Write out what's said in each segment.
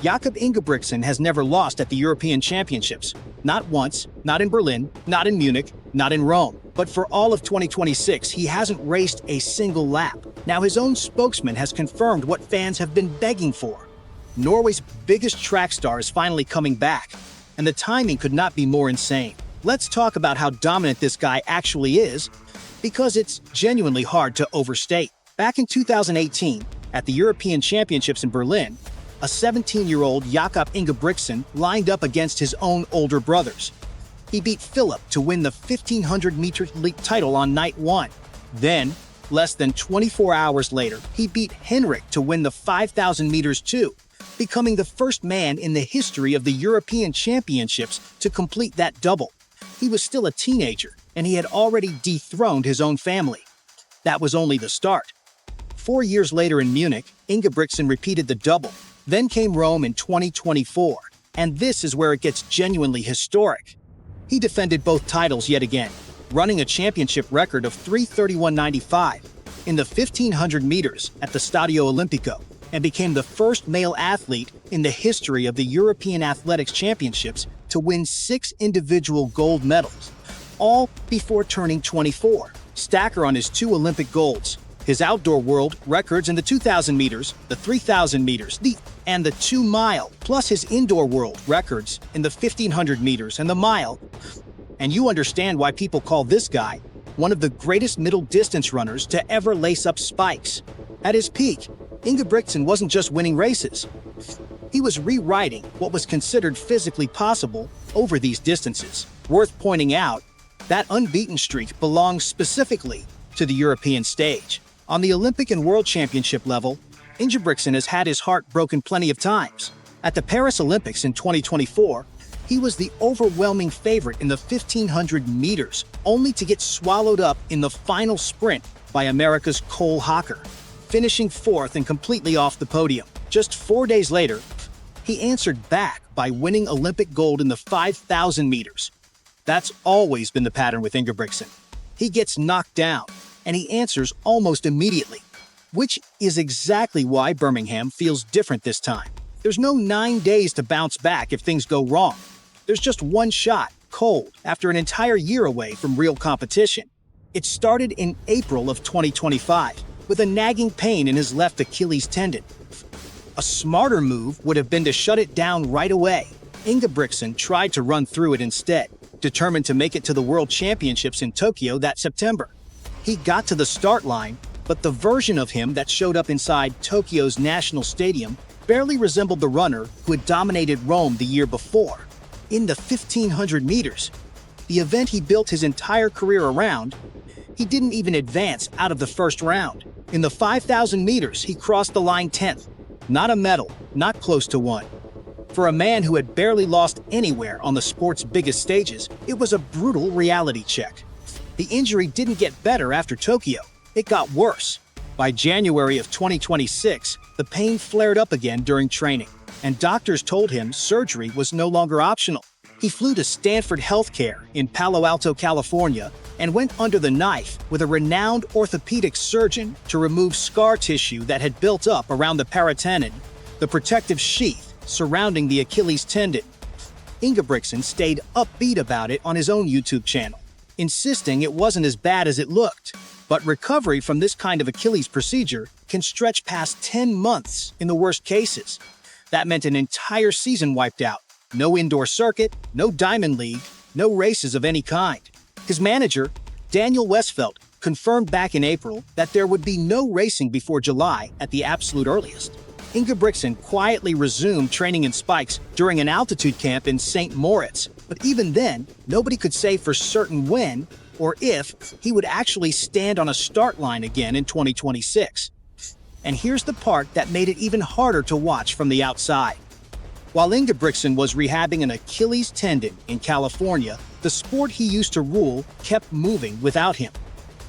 Jakob Ingebrigtsen has never lost at the European Championships. Not once, not in Berlin, not in Munich, not in Rome. But for all of 2026, he hasn't raced a single lap. Now his own spokesman has confirmed what fans have been begging for. Norway's biggest track star is finally coming back, and the timing could not be more insane. Let's talk about how dominant this guy actually is, because it's genuinely hard to overstate. Back in 2018, at the European Championships in Berlin, a 17-year-old Jakob Ingebrigtsen lined up against his own older brothers. He beat Philip to win the 1500-meter league title on night one. Then, less than 24 hours later, he beat Henrik to win the 5000 meters too, becoming the first man in the history of the European Championships to complete that double. He was still a teenager, and he had already dethroned his own family. That was only the start. 4 years later in Munich, Ingebrigtsen repeated the double. Then came Rome in 2024, and this is where it gets genuinely historic. He defended both titles yet again, running a championship record of 3:31.95 in the 1500 meters at the Stadio Olimpico, and became the first male athlete in the history of the European Athletics Championships to win 6 individual gold medals, all before turning 24. Stacker on his 2 Olympic golds, his outdoor world records in the 2,000 meters, the 3,000 meters, and the 2-mile, plus his indoor world records in the 1,500 meters and the mile. And you understand why people call this guy one of the greatest middle distance runners to ever lace up spikes. At his peak, Ingebrigtsen wasn't just winning races. He was rewriting what was considered physically possible over these distances. Worth pointing out, that unbeaten streak belongs specifically to the European stage. On the Olympic and World Championship level, Ingebrigtsen has had his heart broken plenty of times. At the Paris Olympics in 2024, he was the overwhelming favorite in the 1,500 meters, only to get swallowed up in the final sprint by America's Cole Hocker, finishing 4th and completely off the podium. Just 4 days later, he answered back by winning Olympic gold in the 5,000 meters. That's always been the pattern with Ingebrigtsen. He gets knocked down, and he answers almost immediately, which is exactly why Birmingham feels different this time. There's no 9 days to bounce back if things go wrong. There's just one shot, cold, after an entire year away from real competition. It started in April of 2025, with a nagging pain in his left Achilles tendon. A smarter move would have been to shut it down right away. Ingebrigtsen tried to run through it instead, determined to make it to the World Championships in Tokyo that September. He got to the start line, but the version of him that showed up inside Tokyo's National Stadium barely resembled the runner who had dominated Rome the year before. In the 1,500 meters, the event he built his entire career around, he didn't even advance out of the first round. In the 5,000 meters, he crossed the line 10th. Not a medal, not close to one. For a man who had barely lost anywhere on the sport's biggest stages, it was a brutal reality check. The injury didn't get better after Tokyo. It got worse. By January of 2026, the pain flared up again during training, and doctors told him surgery was no longer optional. He flew to Stanford Healthcare in Palo Alto, California, and went under the knife with a renowned orthopedic surgeon to remove scar tissue that had built up around the paratendon, the protective sheath surrounding the Achilles tendon. Ingebrigtsen stayed upbeat about it on his own YouTube channel, insisting it wasn't as bad as it looked. But recovery from this kind of Achilles procedure can stretch past 10 months in the worst cases. That meant an entire season wiped out. No indoor circuit, no Diamond League, no races of any kind. His manager, Daniel Westfeld, confirmed back in April that there would be no racing before July at the absolute earliest. Ingebrigtsen quietly resumed training in spikes during an altitude camp in St. Moritz, but even then, nobody could say for certain when or if he would actually stand on a start line again in 2026. And here's the part that made it even harder to watch from the outside. While Ingebrigtsen was rehabbing an Achilles tendon in California, the sport he used to rule kept moving without him.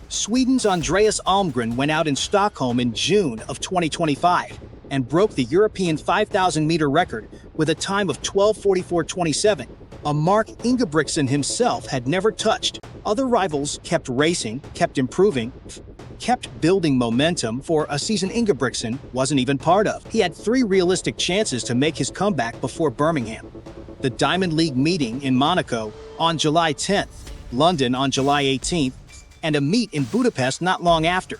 Sweden's Andreas Almgren went out in Stockholm in June of 2025 and broke the European 5,000-meter record with a time of 12:44.27, a mark Ingebrigtsen himself had never touched. Other rivals kept racing, kept improving. kept building momentum for a season Ingebrigtsen wasn't even part of. He had 3 realistic chances to make his comeback before Birmingham: the Diamond League meeting in Monaco on July 10th, London on July 18th, and a meet in Budapest not long after.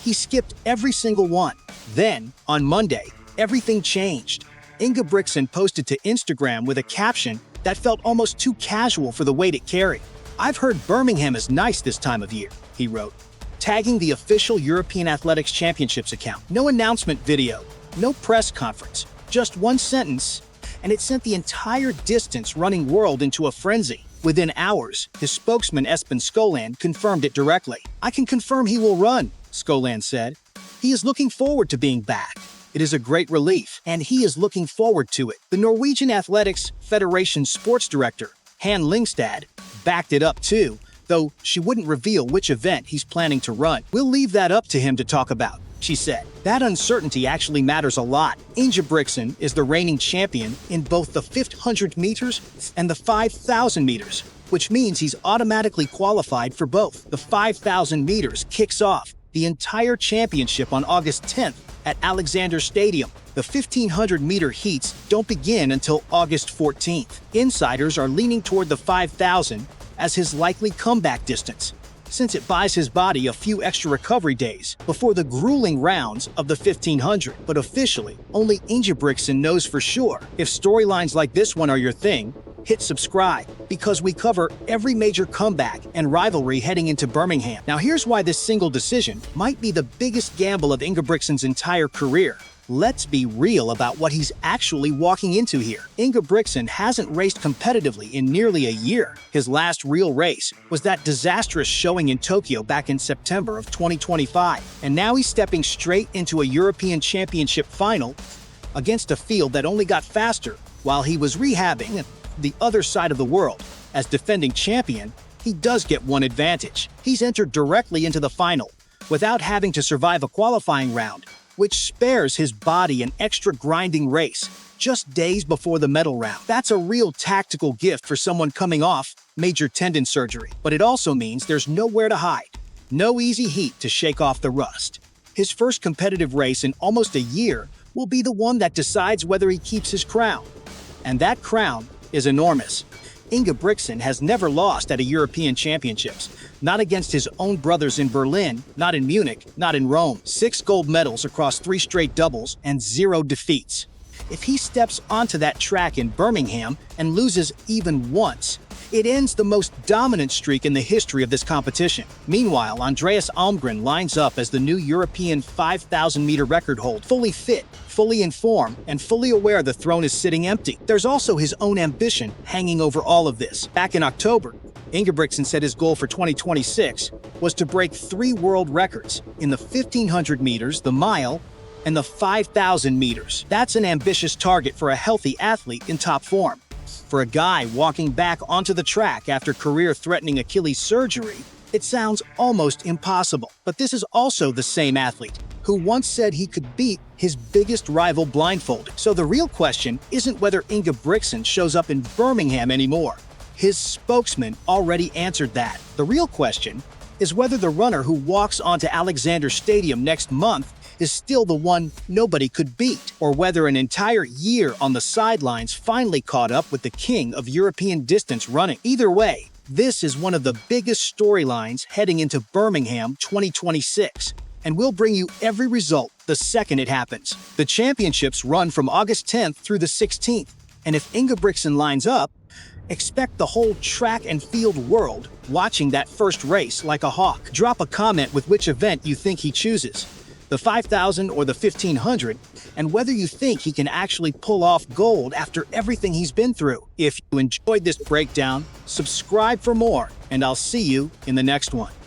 He skipped every single one. Then, on Monday, everything changed. Ingebrigtsen posted to Instagram with a caption that felt almost too casual for the weight it carried. "I've heard Birmingham is nice this time of year," he wrote, tagging the official European Athletics Championships account. No announcement video, no press conference, just one sentence, and it sent the entire distance-running world into a frenzy. Within hours, his spokesman Espen Skoland confirmed it directly. "I can confirm he will run," Skoland said. "He is looking forward to being back. It is a great relief, and he is looking forward to it." The Norwegian Athletics Federation sports director, Han Lyngstad, backed it up too, though she wouldn't reveal which event he's planning to run. "We'll leave that up to him to talk about," she said. That uncertainty actually matters a lot. Ingebrigtsen is the reigning champion in both the 1500 meters and the 5000 meters, which means he's automatically qualified for both. The 5000 meters kicks off the entire championship on August 10th at Alexander Stadium. The 1500-meter heats don't begin until August 14th. Insiders are leaning toward the 5000 as his likely comeback distance, since it buys his body a few extra recovery days before the grueling rounds of the 1500. But officially, only Ingebrigtsen knows for sure. If storylines like this one are your thing, hit subscribe, because we cover every major comeback and rivalry heading into Birmingham. Now here's why this single decision might be the biggest gamble of Ingebrigtsen's entire career. Let's be real about what he's actually walking into here. Ingebrigtsen hasn't raced competitively in nearly a year. His last real race was that disastrous showing in Tokyo back in September of 2025. And now he's stepping straight into a European Championship final against a field that only got faster while he was rehabbing the other side of the world. As defending champion, he does get one advantage. He's entered directly into the final without having to survive a qualifying round, which spares his body an extra grinding race just days before the medal round. That's a real tactical gift for someone coming off major tendon surgery. But it also means there's nowhere to hide, no easy heat to shake off the rust. His first competitive race in almost a year will be the one that decides whether he keeps his crown. And that crown is enormous. Ingebrigtsen has never lost at a European Championships, not against his own brothers in Berlin, not in Munich, not in Rome. 6 gold medals across 3 straight doubles and 0 defeats. If he steps onto that track in Birmingham and loses even once, it ends the most dominant streak in the history of this competition. Meanwhile, Andreas Almgren lines up as the new European 5,000-meter record holder, fully fit, fully in form, and fully aware the throne is sitting empty. There's also his own ambition hanging over all of this. Back in October, Ingebrigtsen said his goal for 2026 was to break 3 world records in the 1500 meters, the mile, and the 5,000 meters. That's an ambitious target for a healthy athlete in top form. For a guy walking back onto the track after career-threatening Achilles surgery, it sounds almost impossible. But this is also the same athlete who once said he could beat his biggest rival blindfolded. So the real question isn't whether Ingebrigtsen shows up in Birmingham anymore. His spokesman already answered that. The real question is whether the runner who walks onto Alexander Stadium next month is still the one nobody could beat, or whether an entire year on the sidelines finally caught up with the king of European distance running. Either way, this is one of the biggest storylines heading into Birmingham 2026, and we'll bring you every result the second it happens. The championships run from August 10th through the 16th, and if Ingebrigtsen lines up, expect the whole track and field world watching that first race like a hawk. Drop a comment with which event you think he chooses, the 5,000 or the 1,500, and whether you think he can actually pull off gold after everything he's been through. If you enjoyed this breakdown, subscribe for more, and I'll see you in the next one.